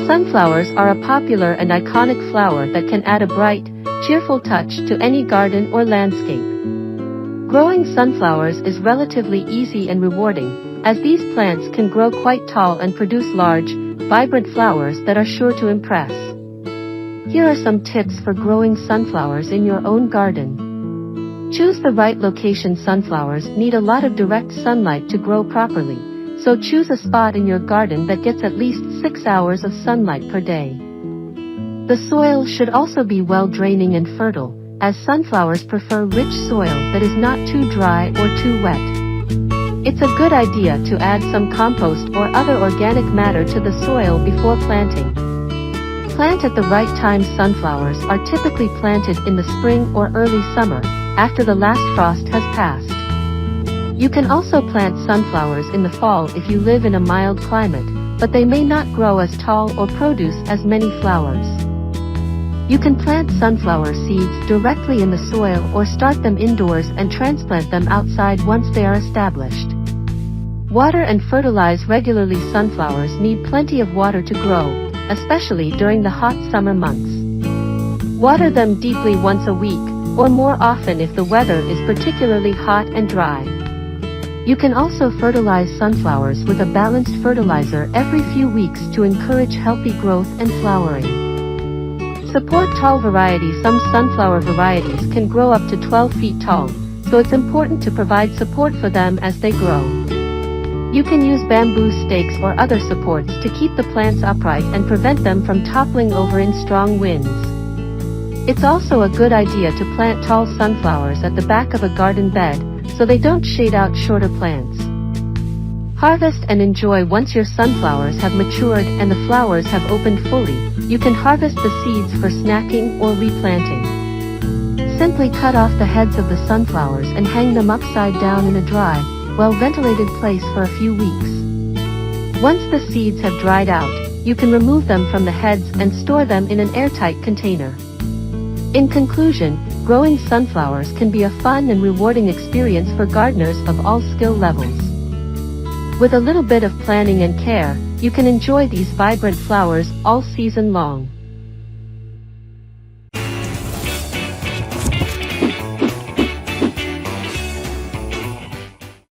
Sunflowers are a popular and iconic flower that can add a bright, cheerful touch to any garden or landscape. Growing sunflowers is relatively easy and rewarding, as these plants can grow quite tall and produce large, vibrant flowers that are sure to impress. Here are some tips for growing sunflowers in your own garden. Choose the right location. Sunflowers need a lot of direct sunlight to grow properly, so choose a spot in your garden that gets at least 6 hours of sunlight per day. The soil should also be well draining and fertile, as sunflowers prefer rich soil that is not too dry or too wet. It's a good idea to add some compost or other organic matter to the soil before planting. Plant at the right time. Sunflowers are typically planted in the spring or early summer, after the last frost has passed. You can also plant sunflowers in the fall if you live in a mild climate, but they may not grow as tall or produce as many flowers. You can plant sunflower seeds directly in the soil or start them indoors and transplant them outside once they are established. Water and fertilize regularly. Sunflowers need plenty of water to grow, especially during the hot summer months. Water them deeply once a week, or more often if the weather is particularly hot and dry. You can also fertilize sunflowers with a balanced fertilizer every few weeks to encourage healthy growth and flowering. Support tall varieties. Some sunflower varieties can grow up to 12 feet tall, so it's important to provide support for them as they grow. You can use bamboo stakes or other supports to keep the plants upright and prevent them from toppling over in strong winds. It's also a good idea to plant tall sunflowers at the back of a garden bed, so they don't shade out shorter plants. Harvest and enjoy. Once your sunflowers have matured and the flowers have opened fully, you can harvest the seeds for snacking or replanting. Simply cut off the heads of the sunflowers and hang them upside down in a dry, well-ventilated place for a few weeks. Once the seeds have dried out, you can remove them from the heads and store them in an airtight container. In conclusion, growing sunflowers can be a fun and rewarding experience for gardeners of all skill levels. With a little bit of planning and care, you can enjoy these vibrant flowers all season long.